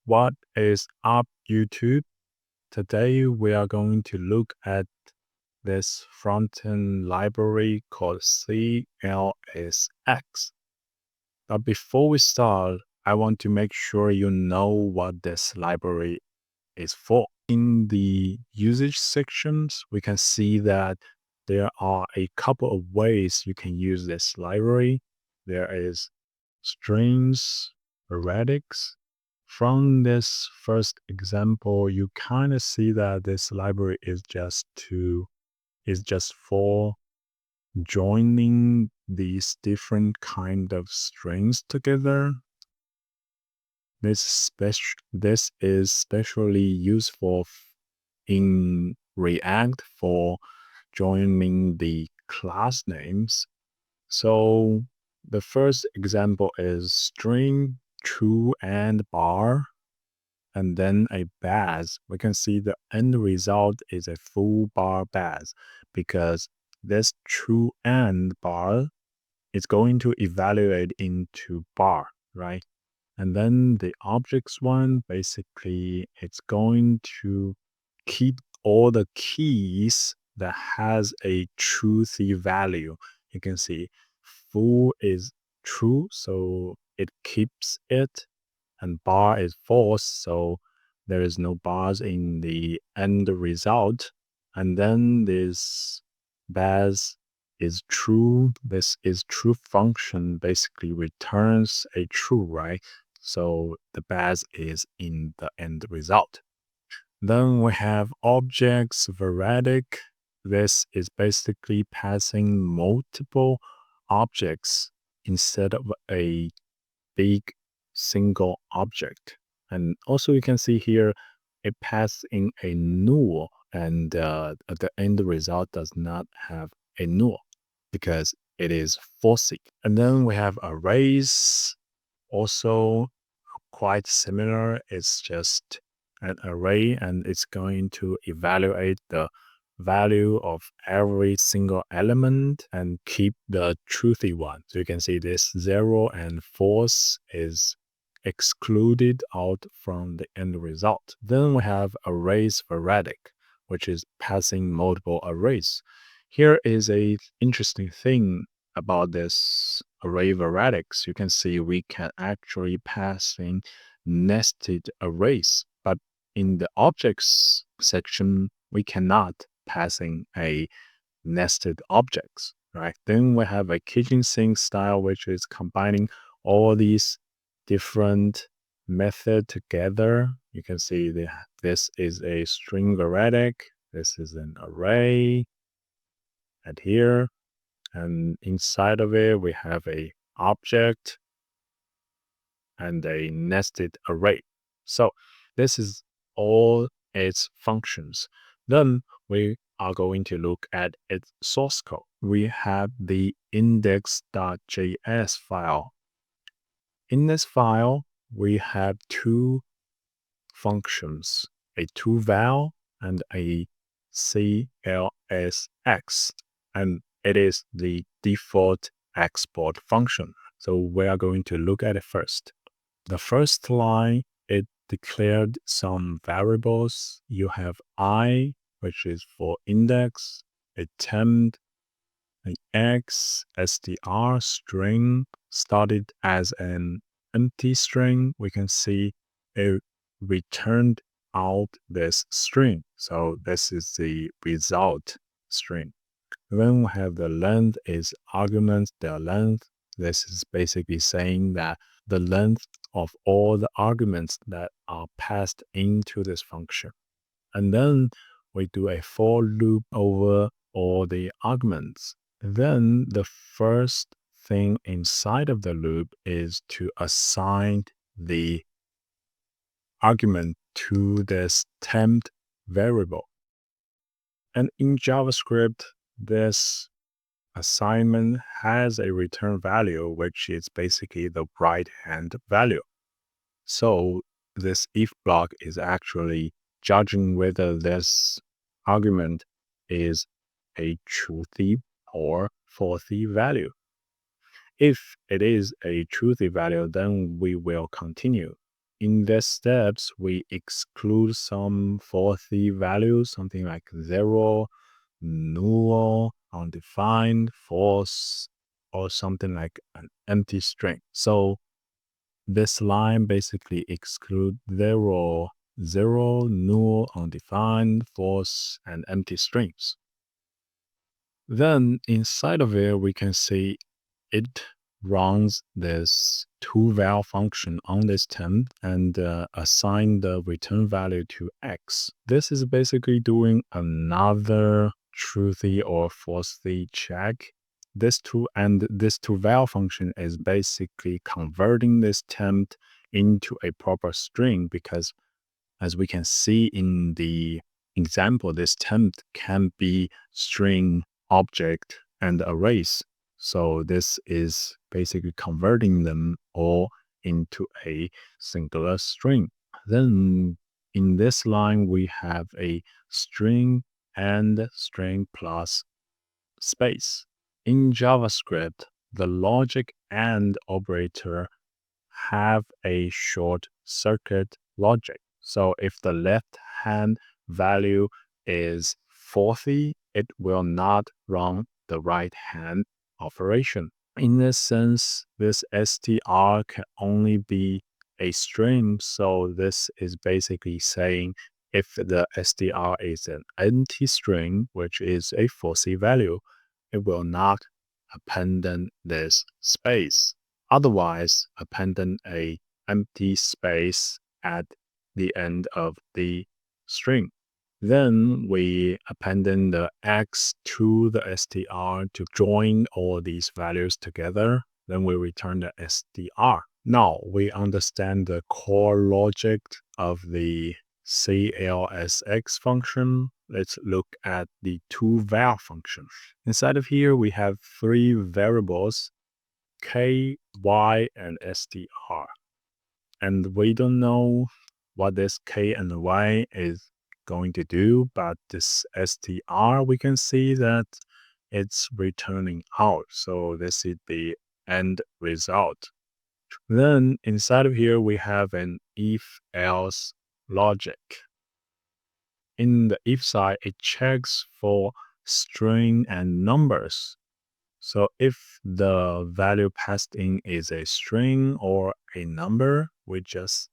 What is up, YouTube? Today we are going to look at this front-end library called clsx. But before we start, I want to make sure you know what this library is for. In the usage sections, we can see that there are a couple of ways you can use this library. There is strings, arithmetics. From this first example, you kind of see that this library is just for joining these different kind of strings together. This is especially useful in React for joining the class names. So the first example is string, true, and bar, and then a baz. We can see the end result is a full bar baz because this true and bar is going to evaluate into bar, right? And then the objects one, basically, it's going to keep all the keys that has a truthy value. You can see full is true, so it keeps it, and bar is false, so there is no bars in the end result. And then this baz is true. This is true function basically returns a true, right? So the baz is in the end result. Then we have objects variadic. This is basically passing multiple objects instead of a big single object. And also you can see here, it passes in a null, and the end result does not have a null because it is false. And then we have arrays, also quite similar. It's just an array, and it's going to evaluate the value of every single element and keep the truthy one. So you can see this 0 and false is excluded out from the end result. Then we have arrays variadic, which is passing multiple arrays. Here is a interesting thing about this array variadics. You can see we can actually pass in nested arrays, but in the objects section, we cannot passing a nested objects, right? Then we have a kitchen sink style, which is combining all these different method together. You can see this is a string variadic, this is an array, and here, and inside of it, we have a object and a nested array. So this is all its functions. Then we are going to look at its source code. We have the index.js file. In this file, we have two functions, a toVal and a clsx, and it is the default export function. So we are going to look at it first. The first line, it declared some variables. You have I, which is for index, a temp, an x, str string started as an empty string. We can see it returned out this string. So this is the result string. Then we have the length is argument, the length. This is basically saying that the length of all the arguments that are passed into this function. And then we do a for loop over all the arguments. Then the first thing inside of the loop is to assign the argument to this temp variable. And in JavaScript, this assignment has a return value, which is basically the right-hand value. So this if block is actually judging whether this argument is a truthy or falsy value. If it is a truthy value, then we will continue. in these steps, we exclude some faulty values, something like 0, null, undefined, false, or something like an empty string. So this line basically excludes 0, null, undefined, false, and empty strings. Then inside of it, we can see it runs this toVal function on this temp and assign the return value to x. This is basically doing another truthy or falsely check. This toVal function is basically converting this temp into a proper string, because as we can see in the example, this temp can be string, object, and arrays. So this is basically converting them all into a singular string. Then in this line, we have a string and string plus space. In JavaScript, the logic AND operator have a short circuit logic. So if the left hand value is faulty, it will not run the right hand operation. In this sense, this str can only be a string. So this is basically saying if the str is an empty string, which is a faulty value, it will not append this space. Otherwise, append a empty space at the end of the string. Then we append the x to the str to join all these values together. Then we return the str. Now we understand the core logic of the clsx function. Let's look at the toVal function. Inside of here, we have three variables, k, y, and str. And we don't know what this k and y is going to do, but this str, we can see that it's returning out. So this is the end result. Then inside of here, we have an if-else logic. In the if side, it checks for string and numbers. So if the value passed in is a string or a number, we just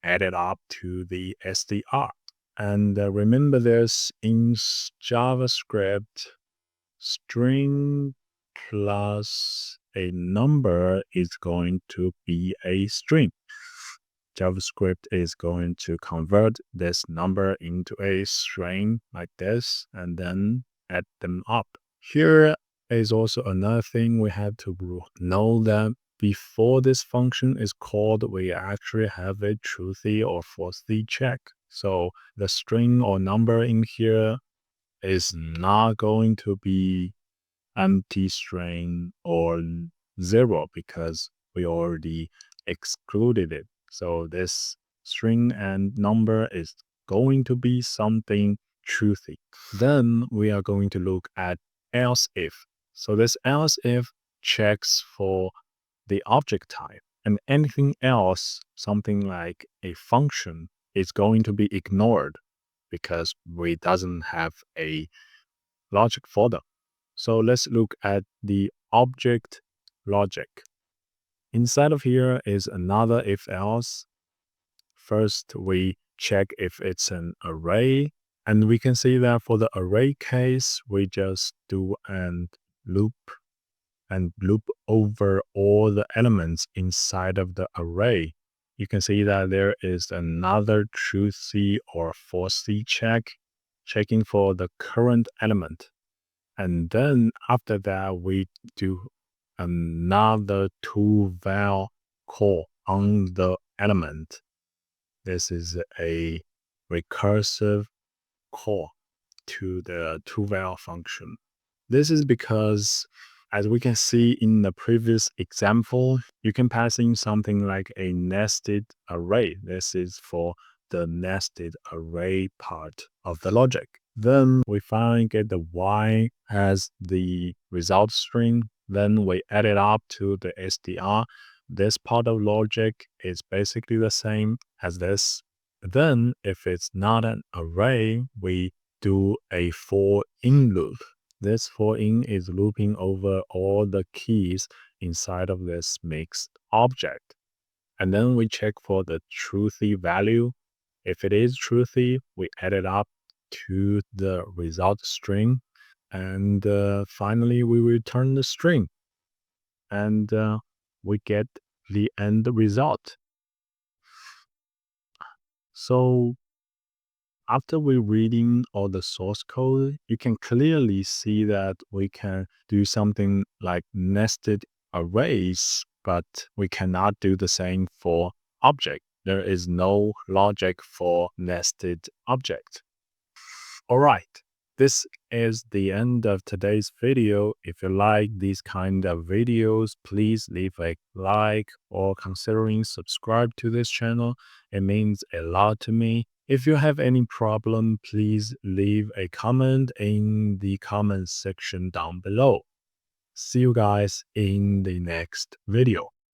add it up to the str. And remember this, in JavaScript, string plus a number is going to be a string. JavaScript is going to convert this number into a string like this and then add them up. Here is also another thing we have to know, that before this function is called, we actually have a truthy or falsely check. So the string or number in here is not going to be empty string or 0 because we already excluded it. So this string and number is going to be something truthy. Then we are going to look at else if. So this else if checks for the object type, and anything else, something like a function, is going to be ignored because we doesn't have a logic for them. So let's look at the object logic. Inside of here is another if else. First, we check if it's an array, and we can see that for the array case, we just do an loop over all the elements inside of the array. You can see that there is another truthy or falsely check, checking for the current element. And then after that, we do another toVal call on the element. This is a recursive call to the toVal function. This is because, as we can see in the previous example, you can pass in something like a nested array. This is for the nested array part of the logic. Then we finally get the y as the result string. Then we add it up to the str. this part of logic is basically the same as this. Then if it's not an array, we do a for in loop. This for in is looping over all the keys inside of this mixed object. And then we check for the truthy value. If it is truthy, we add it up to the result string. And finally, we return the string. And we get the end result. So after we reading all the source code, you can clearly see that we can do something like nested arrays, but we cannot do the same for object. There is no logic for nested object. All right. This is the end of today's video. If you like these kind of videos, please leave a like or considering subscribe to this channel. It means a lot to me. If you have any problem, please leave a comment in the comment section down below. See you guys in the next video.